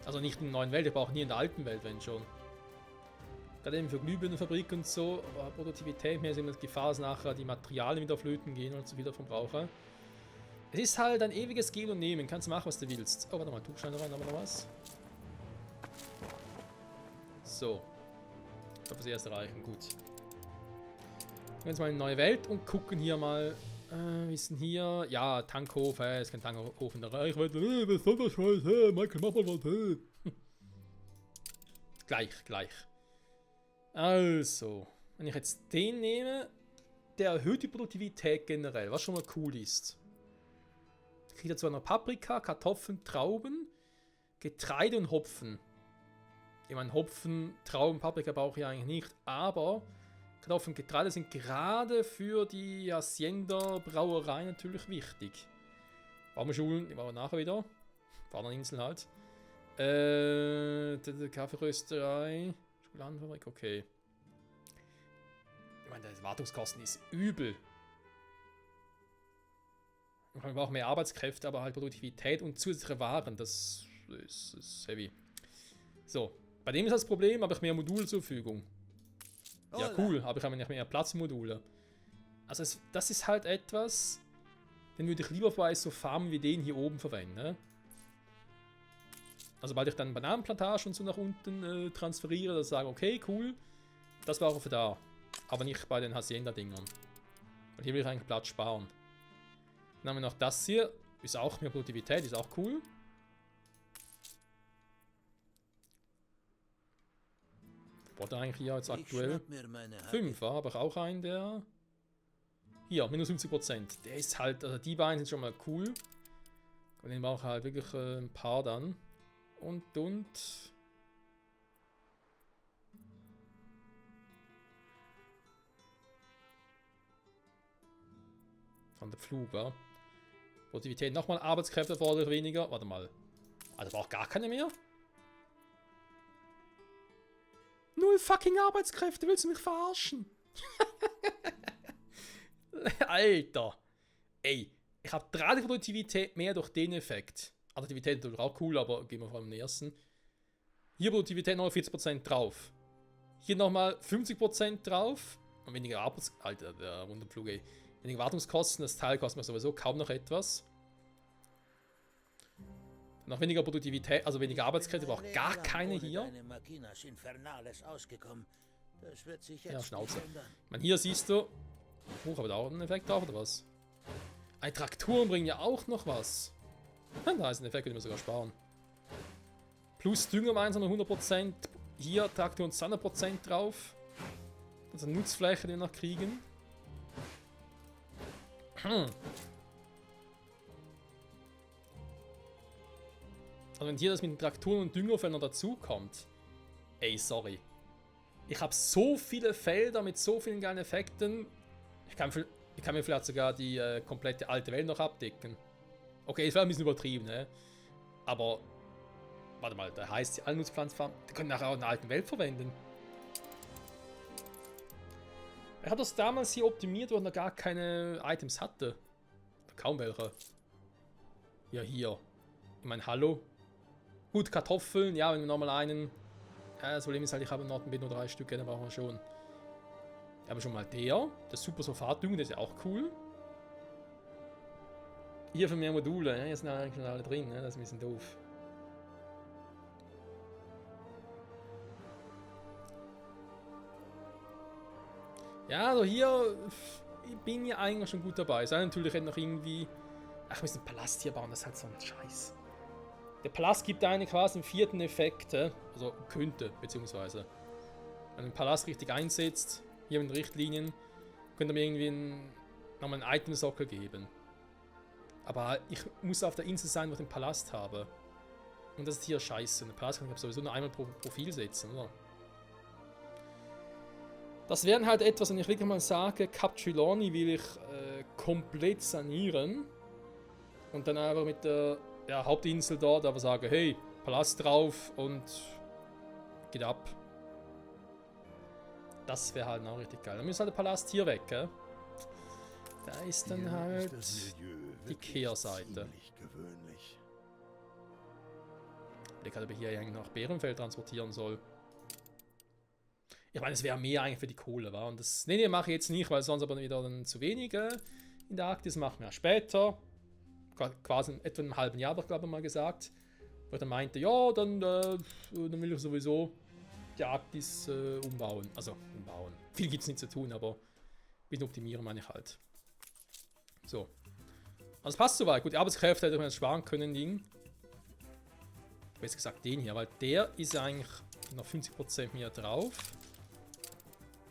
Also nicht in der neuen Welt, wir brauchen hier in der alten Welt, wenn schon. Gerade eben für Glühbirnenfabrik und so, aber Produktivität, mir ist immer die Gefahr, dass nachher die Materialien wieder flöten gehen und so viel davon brauche. Es ist halt ein ewiges Geben und Nehmen. Kannst machen, was du willst. Oh, warte mal, du schnell rein, haben wir noch was? So. Ich glaube, das erste reichen. Gut. Wir gehen jetzt mal in eine neue Welt und gucken hier mal. Wie ist denn hier? Ja, Tankhof. Ist kein Tankhof in der Reichweite. Was soll das Scheiß? Michael, mach mal was. Gleich. Also. Wenn ich jetzt den nehme, der erhöht die Produktivität generell, was schon mal cool ist. Ich kriege dazu noch Paprika, Kartoffeln, Trauben, Getreide und Hopfen. Ich meine, Hopfen, Trauben, Paprika brauche ich eigentlich nicht, aber Kartoffeln und Getreide sind gerade für die Hacienda Brauerei natürlich wichtig. Baumschulen, die machen wir nachher wieder. Fahrerinseln halt. Die Kaffeerösterei, Schokoladenfabrik, okay. Ich meine, die Wartungskosten ist übel. Man braucht mehr Arbeitskräfte, aber halt Produktivität und zusätzliche Waren, das ist heavy. So, bei dem ist das Problem, habe ich mehr Module zur Verfügung. Ja, cool, habe ich aber nicht mehr Platzmodule. Also das ist halt etwas, den würde ich lieber bei so Farmen wie den hier oben verwenden. Ne? Also weil ich dann Bananenplantagen und so nach unten transferiere, dass ich sage, okay, cool, das war auch für da. Aber nicht bei den Hacienda-Dingern. Weil hier will ich eigentlich Platz sparen. Dann haben wir noch das hier. Ist auch mehr Produktivität, ist auch cool. Was eigentlich hier jetzt aktuell? 5 war, aber auch einen, der... Hier, minus 50%. Der ist halt, also die beiden sind schon mal cool. Und den brauche ich halt wirklich ein paar dann. Und... Von der Flug, ja. Produktivität nochmal, Arbeitskräfte erfordert weniger. Warte mal. Also braucht gar keine mehr? 0 fucking Arbeitskräfte, willst du mich verarschen? Alter. Ey, ich habe 3 Produktivität mehr durch den Effekt. Attraktivität ist natürlich auch cool, aber gehen wir vor allem den ersten. Hier Produktivität noch 40% drauf. Hier nochmal 50% drauf. Und weniger Alter, der Wunderflug, ey. Weniger Wartungskosten, das Teil kostet mir sowieso kaum noch etwas. Noch weniger Produktivität, also weniger Arbeitskräfte, aber auch gar keine hier. Ja, Schnauze. Ich meine, hier siehst du... Hoch, aber da auch einen Effekt drauf, oder was? Ein Traktoren bringen ja auch noch was. Da ist ein Effekt, den wir sogar sparen. Plus Dünger im Einsatz 100%. Hier Traktoren 200% drauf. Also Nutzfläche, die wir noch kriegen. Also wenn hier das mit den Traktoren und Düngerfeldern dazu kommt, ey, sorry. Ich habe so viele Felder mit so vielen geilen Effekten. Ich kann mir vielleicht sogar die komplette alte Welt noch abdecken. Okay, ist vielleicht ein bisschen übertrieben, ne? Aber, warte mal, da heißt die Allnutzpflanzenfarm, die können nachher auch in der alten Welt verwenden. Er hat das damals hier optimiert, wo er noch gar keine Items hatte. Kaum welche. Ja, hier. Ich meine, hallo. Gut, Kartoffeln, ja, wenn wir nochmal einen... das Problem ist halt, ich habe im Norden nur 3 Stück, dann brauchen wir schon. Wir haben schon mal der Super Sulfatdünger, der ist ja auch cool. Hier für mehr Module, ne? Hier sind eigentlich schon alle drin, ne? Das ist ein bisschen doof. Ja, also hier ich bin ja eigentlich schon gut dabei. Sei natürlich noch irgendwie... Ach, wir müssen einen Palast hier bauen, das ist halt so ein Scheiß. Der Palast gibt einen quasi einen 4. Effekt, also könnte, beziehungsweise. Wenn man den Palast richtig einsetzt, hier mit den Richtlinien, könnte man irgendwie nochmal einen Itemsockel geben. Aber ich muss auf der Insel sein, wo ich den Palast habe. Und das ist hier scheiße. Und den Palast kann ich sowieso nur einmal pro Profil setzen, oder? Das wären halt etwas, wenn ich wirklich mal sage, Cap Trelawney will ich komplett sanieren. Und dann einfach mit der Hauptinsel dort aber sagen, hey, Palast drauf und geht ab. Das wäre halt auch richtig geil. Dann müsste halt der Palast hier weg, gell? Da ist dann halt die Kehrseite. Ich kann aber hier eigentlich nach Bärenfeld transportieren soll. Ich meine, es wäre mehr eigentlich für die Kohle, war. Und das, nee, mache ich jetzt nicht, weil sonst aber wieder dann zu wenig in der Arktis. Machen wir später. quasi etwa einem halben Jahr, glaube ich, mal gesagt. Wo er dann meinte, ja, dann will ich sowieso die Arktis umbauen. Also umbauen. Viel gibt es nicht zu tun, aber ein bisschen optimieren meine ich halt. So. Also es passt soweit. Gut, die Arbeitskräfte hätte man sparen können, Ding. Besser gesagt den hier, weil der ist ja eigentlich noch 50% mehr drauf.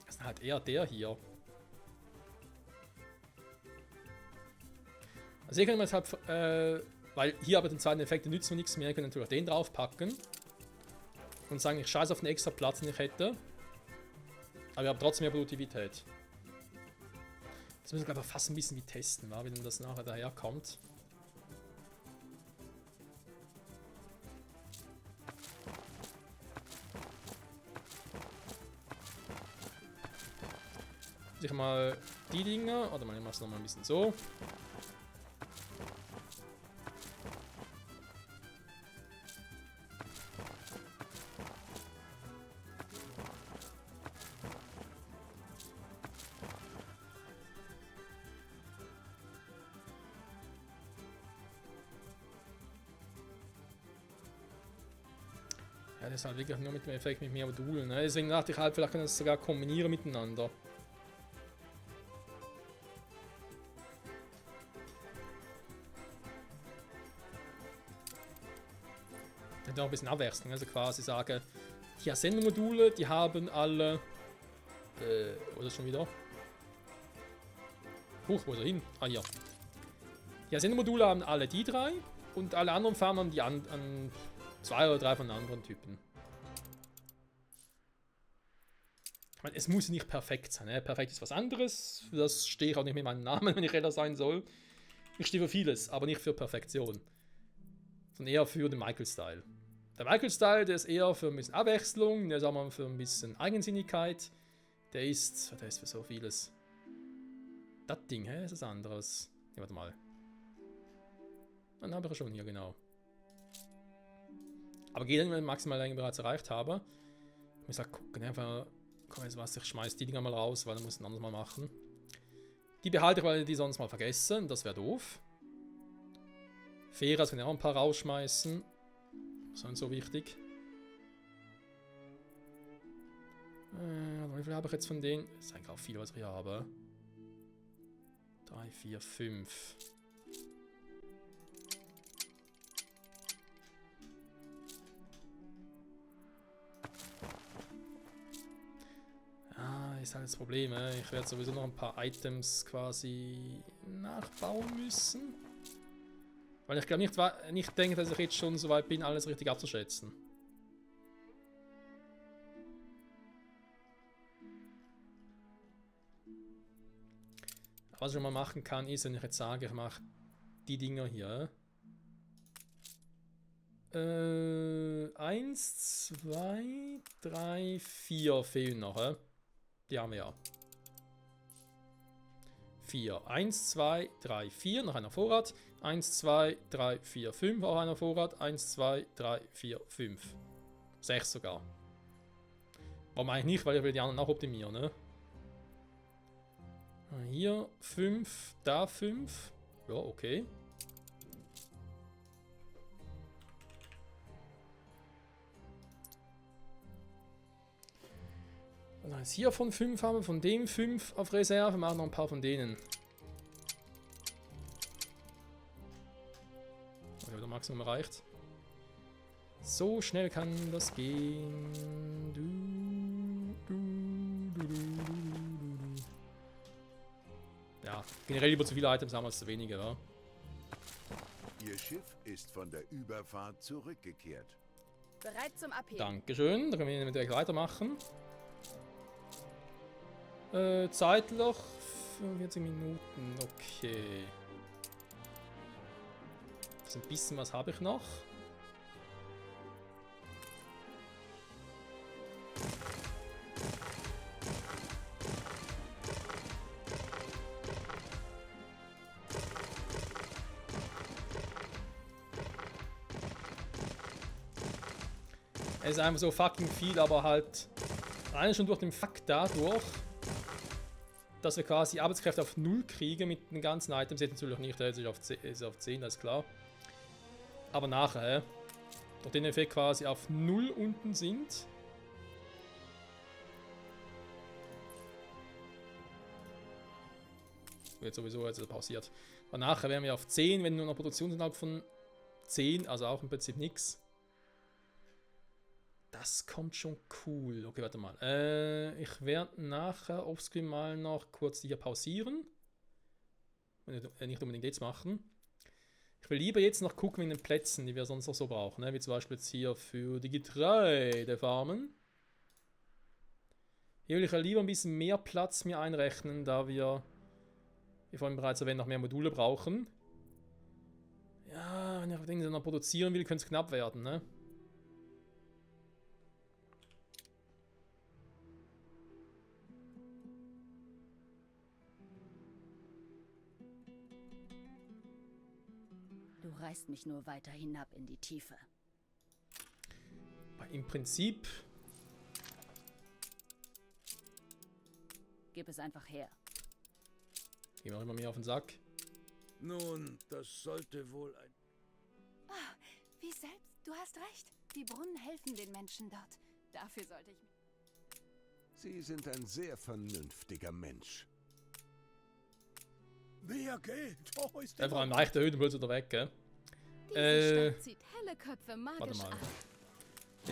Das ist halt eher der hier. Also hier können wir jetzt halt, weil hier aber den zweiten Effekt nützen wir nichts mehr, können natürlich den draufpacken. Und sagen, ich scheiße auf den extra Platz, den ich hätte. Aber wir haben trotzdem mehr Produktivität. Das müssen wir, glaube ich, fast ein bisschen wie testen, wie denn das nachher daherkommt. Ich mal die Dinger, oder ich mache es nochmal ein bisschen so. Ja, das ist halt wirklich nur mit dem Effekt mit mehr Modulen. Ne? Deswegen dachte ich halt, vielleicht können wir das sogar kombinieren miteinander. Auch ein bisschen abwechseln, also quasi sagen, die Ascendo-Module, die haben alle, oder schon wieder? Huch, wo ist er hin? Ah, hier. Die Ascendo-Module haben alle die drei und alle anderen Farben haben die an 2 oder 3 von anderen Typen. Ich meine, es muss nicht perfekt sein, ne? Perfekt ist was anderes, für das stehe ich auch nicht mit meinem Namen, wenn ich Redder sein soll. Ich stehe für vieles, aber nicht für Perfektion. Sondern eher für den Michael-Style. Der Michael-Style, der ist eher für ein bisschen Abwechslung, der ist auch mal für ein bisschen Eigensinnigkeit. Der ist für so vieles. Das Ding, hä? Ist das anderes? Ja, warte mal. Dann habe ich schon hier, genau. Aber geht dann, wenn ich maximal Länge bereits erreicht habe. Ich muss halt gucken, einfach. Komm, jetzt was, ich schmeiß die Dinger mal raus, weil dann muss ich ein anderes Mal machen. Die behalte ich, weil ich die sonst mal vergesse. Das wäre doof. Feras, wenn wir auch ein paar rausschmeißen. Das ist so wichtig. Wie viel habe ich jetzt von denen? Das ist eigentlich auch viel, was ich hier habe. 3, 4, 5. Ist halt das Problem. Ich werde sowieso noch ein paar Items quasi nachbauen müssen. Weil ich glaube nicht denke, dass ich jetzt schon so weit bin, alles richtig abzuschätzen. Was ich mal machen kann, ist, wenn ich jetzt sage, ich mache die Dinger hier. 1, 2, 3, 4 fehlen noch. Die haben wir ja. 4. 1, 2, 3, 4. Noch einer Vorrat. 1, 2, 3, 4, 5. Auch einer Vorrat. 1, 2, 3, 4, 5. 6 sogar. Warum eigentlich nicht, weil ich will die anderen auch optimieren, ne? Hier 5, da 5. Ja, okay. Dann jetzt hier von 5 haben wir, von dem 5 auf Reserve, machen noch ein paar von denen. Okay, der Maximum erreicht. So schnell kann das gehen. Ja, generell lieber zu viele Items haben als zu wenige, ja. Ihr Schiff ist von der Überfahrt zurückgekehrt. Bereit zum Abheben. Dankeschön, da können wir direkt weitermachen. Zeitloch 45 Minuten, okay. Also ein bisschen was habe ich noch. Es ist einfach so fucking viel, aber halt alleine schon durch den Fakt dadurch, dass wir quasi Arbeitskräfte auf 0 kriegen mit den ganzen Items. Jetzt natürlich nicht, jetzt ist auf 10, das ist klar. Aber nachher, durch den Effekt quasi auf 0 unten sind. Wird sowieso jetzt pausiert. Aber nachher wären wir auf 10, wenn nur noch Produktion sind, von 10, also auch im Prinzip nichts. Das kommt schon cool. Okay, warte mal. Ich werde nachher offscreen mal noch kurz hier pausieren. Nicht unbedingt jetzt machen. Ich will lieber jetzt noch gucken in den Plätzen, die wir sonst noch so brauchen. Ne? Wie zum Beispiel jetzt hier für die Getreidefarmen. Hier will ich ja lieber ein bisschen mehr Platz mir einrechnen, da wir, wie vorhin bereits erwähnt, noch mehr Module brauchen. Ja, wenn ich Dinge noch produzieren will, könnte es knapp werden, ne? Du reißt mich nur weiter hinab in die Tiefe. Im Prinzip. Gib es einfach her. Gehen wir auch immer mehr auf den Sack. Nun, das sollte wohl ein... Wie selbst, du hast recht. Die Brunnen helfen den Menschen dort. Dafür sollte ich... Sie sind ein sehr vernünftiger Mensch. Mehr Geld! Oh, ist Einfach einen leicht erhöhten Blödsinn wieder weg, gell? Diese Stadt zieht helle Köpfe Warte magisch mal. an.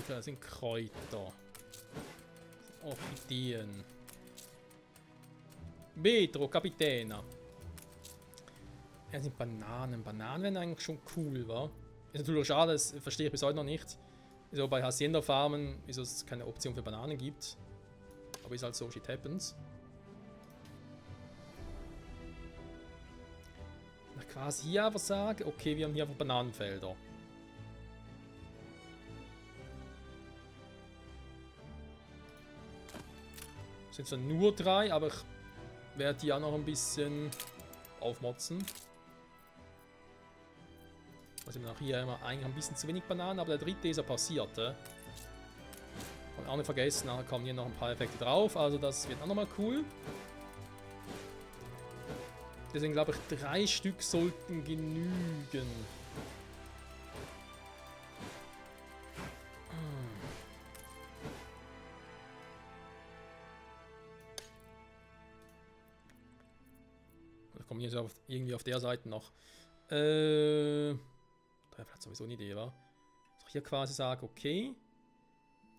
Das sind Kräuter. Orchideen. Vetro, Capitena. Ja, das sind Bananen. Bananen wären eigentlich schon cool, wa? Ist natürlich schade, das verstehe ich bis heute noch nicht. Wieso bei Hacienda-Farmen, wieso es keine Option für Bananen gibt. Aber ist halt so, shit happens. Ich quasi hier aber sagen, okay, wir haben hier einfach Bananenfelder. Es sind zwar nur 3, aber ich werde die auch noch ein bisschen aufmotzen. Also nach hier immer eigentlich ein bisschen zu wenig Bananen, aber der dritte ist ja passiert. Und auch nicht vergessen, nachher kommen hier noch ein paar Effekte drauf, also das wird auch nochmal cool. Deswegen glaube ich, 3 Stück sollten genügen. Da kommen hier so irgendwie auf der Seite noch. Da wäre vielleicht sowieso eine Idee, wa? Also hier quasi sagen, okay.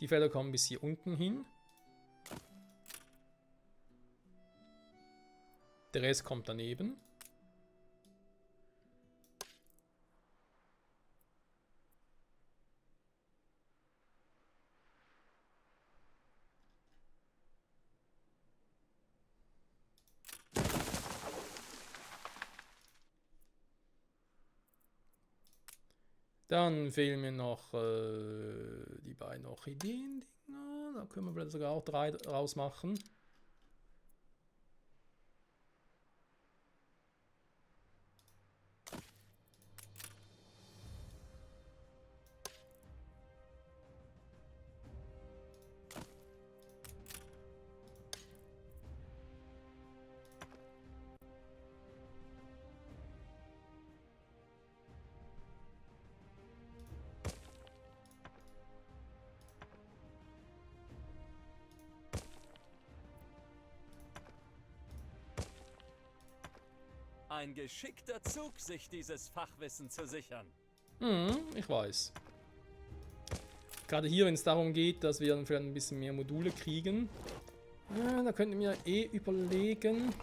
Die Felder kommen bis hier unten hin. Der Rest kommt daneben. Dann fehlen mir noch die beiden Orchideen-Dinger. Da können wir vielleicht sogar auch 3 rausmachen. Ein geschickter Zug, sich dieses Fachwissen zu sichern. Ich weiß. Gerade hier, wenn es darum geht, dass wir dann vielleicht ein bisschen mehr Module kriegen. Ja, da könnten wir überlegen.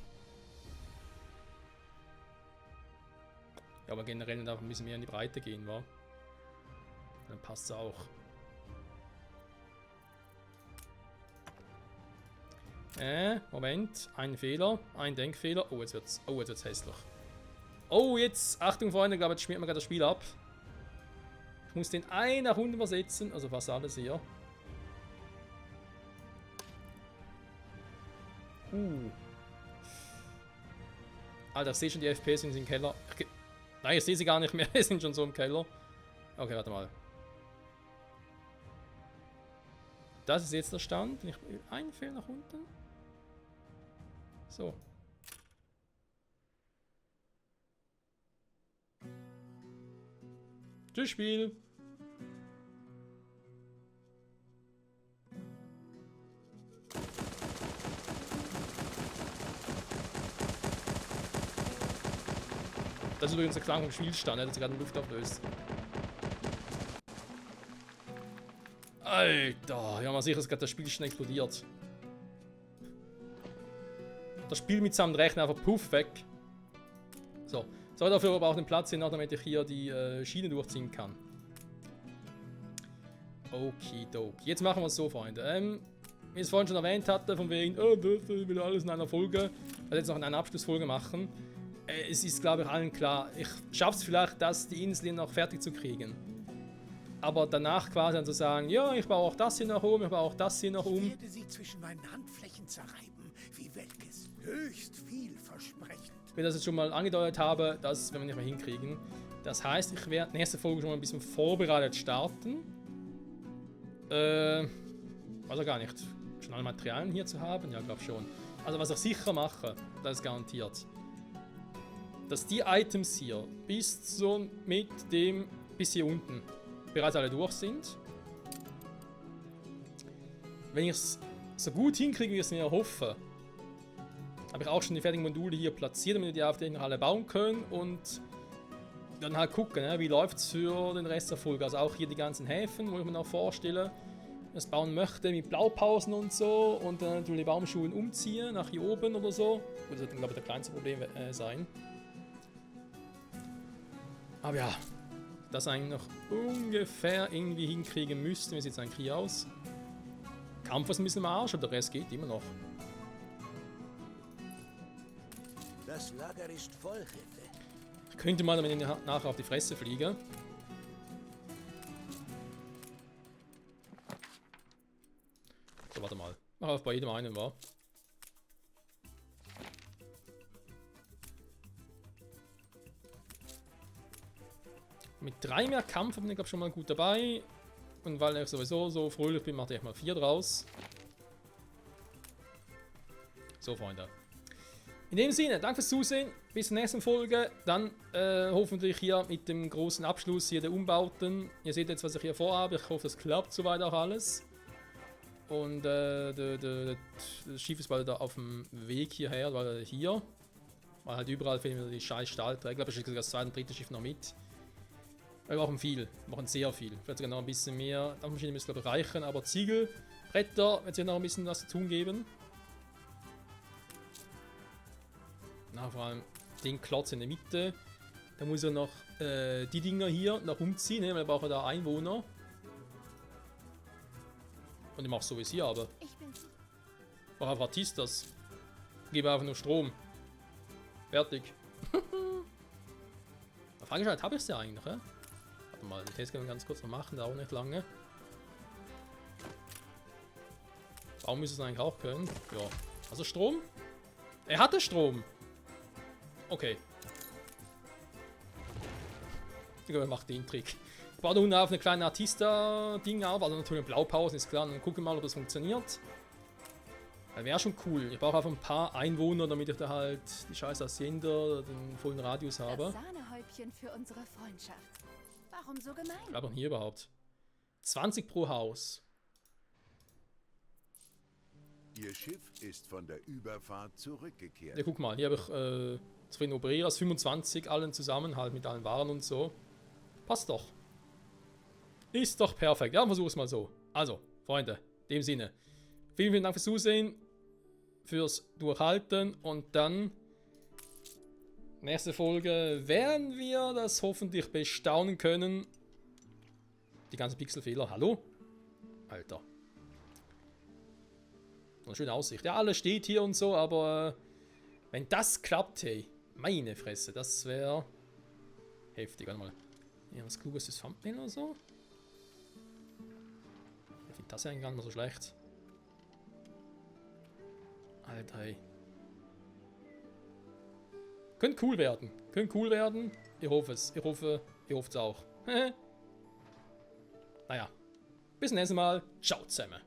Ja, aber generell darf ein bisschen mehr in die Breite gehen, wa? Dann passt es auch. Moment. Ein Fehler. Ein Denkfehler. Oh, jetzt wird's hässlich. Oh, jetzt. Achtung, Freunde. Ich glaube, jetzt schmiert man gerade das Spiel ab. Ich muss den einen nach unten übersetzen. Also fast alles hier. Alter, ich sehe schon, die FPS sind im Keller. Nein, ich sehe sie gar nicht mehr. Wir sind schon so im Keller. Okay, warte mal. Das ist jetzt der Stand. Ein Fehler nach unten. So. Tschüss, Spiel. Das ist übrigens der Klang vom Spielstand, der hat sich gerade in Luft auflöst. Alter, ja, mal sicher, dass gerade das Spiel schon explodiert. Das Spiel mitsamt Rechner einfach puff weg. So, soll dafür aber auch den Platz hin, damit ich hier die Schiene durchziehen kann. Okidoki. Jetzt machen wir es so, Freunde. Wie ich es vorhin schon erwähnt hatte, von wegen, ich will alles in einer Folge, ich werde jetzt noch in einer Abschlussfolge machen. Es ist, glaube ich, allen klar, ich schaffe es vielleicht, die Insel noch fertig zu kriegen. Aber danach quasi dann zu sagen, ja, ich baue auch das hier noch um, ich baue auch das hier noch um. Ich werde sie zwischen meinen Handflächen zerreiben, wie welkes. Höchst vielversprechend. Wie ich das jetzt schon mal angedeutet habe, das werden wir nicht mehr hinkriegen. Das heißt, ich werde nächste Folge schon mal ein bisschen vorbereitet starten. Also gar nicht. Schon alle Materialien hier zu haben? Ja, glaube schon. Also was ich sicher mache, das ist garantiert. Dass die Items hier bis hier unten bereits alle durch sind. Wenn ich es so gut hinkriege, wie ich es mir erhoffe, habe ich auch schon die fertigen Module hier platziert, damit wir die auf noch alle bauen können und dann halt gucken, wie läuft es für den Rest der Folge. Also auch hier die ganzen Häfen, wo ich mir noch vorstelle, das bauen möchte mit Blaupausen und so und dann natürlich die Baumschulen umziehen nach hier oben oder so. Das wird, glaube ich, das kleinste Problem sein. Aber ja, das eigentlich noch ungefähr irgendwie hinkriegen müssten. Wie sieht es eigentlich hier aus? Kampf ist ein bisschen am Arsch, aber der Rest geht immer noch. Das Lager ist voll, Rippe. Ich könnte mal, damit ich nachher auf die Fresse fliege. So, warte mal. Mach auf bei jedem einen, wa? Mit 3 mehr Kampf bin ich, glaube ich, schon mal gut dabei. Und weil ich sowieso so fröhlich bin, mache ich mal 4 draus. So, Freunde. In dem Sinne, danke fürs Zusehen. Bis zur nächsten Folge. Dann hoffentlich hier mit dem großen Abschluss hier der Umbauten. Ihr seht jetzt, was ich hier vorhabe. Ich hoffe, das klappt soweit auch alles. Und das Schiff ist bald da auf dem Weg hierher, weil hier. Weil halt überall fehlen wieder die scheiß Stahlträger. Ich glaube, ich schicke das zweite und dritte Schiff noch mit. Wir brauchen viel, wir brauchen sehr viel. Vielleicht sogar noch ein bisschen mehr. Dampfmaschine müsste, glaube ich, reichen, aber Ziegel, Bretter, wird es noch ein bisschen was zu tun geben. Na, vor allem den Klotz in der Mitte. Da muss er noch die Dinger hier noch umziehen, weil wir brauchen da Einwohner. Und ich mache so wie es hier, aber. Ich bin Ich brauche einfach Artistas. Gebe einfach nur Strom. Fertig. Da frage ich halt, habe ich es ja eigentlich, hä? Warte mal, den Test können wir ganz kurz noch machen, dauert nicht lange. Warum müsste es eigentlich auch können? Ja. Also Strom? Er hatte Strom! Okay. Ich glaube, er macht den Trick. Ich baue da unten auf eine kleine Artista-Ding auf, also natürlich Blaupausen, ist klar. Dann gucken wir mal, ob das funktioniert. Wäre schon cool. Ich brauche einfach ein paar Einwohner, damit ich da halt die scheiß Hacienda, den vollen Radius habe. das Sahnehäubchen für unsere Freundschaft. Warum so gemein? Aber hier überhaupt. 20 pro Haus. Ihr Schiff ist von der Überfahrt zurückgekehrt. Ja, guck mal, hier habe ich zufrieden Opereras, 25, allen zusammen, halt mit allen Waren und so. Passt doch. Ist doch perfekt. Ja, versuch es mal so. Also, Freunde, in dem Sinne. Vielen, vielen Dank fürs Zusehen, fürs Durchhalten und dann nächste Folge werden wir das hoffentlich bestaunen können. Die ganzen Pixelfehler. Hallo? Alter. Eine schöne Aussicht. Ja, alles steht hier und so, aber wenn das klappt, hey, meine Fresse, das wäre heftig. Warte mal. Ja, was Kluges ist Thumbnail oder so? Ich finde das ja eigentlich gar nicht mehr so schlecht. Alter, hey. Könnte cool werden. Könnte cool werden. Ich hoffe es. Ich hoffe es auch. Naja. Bis zum nächsten Mal. Ciao zusammen.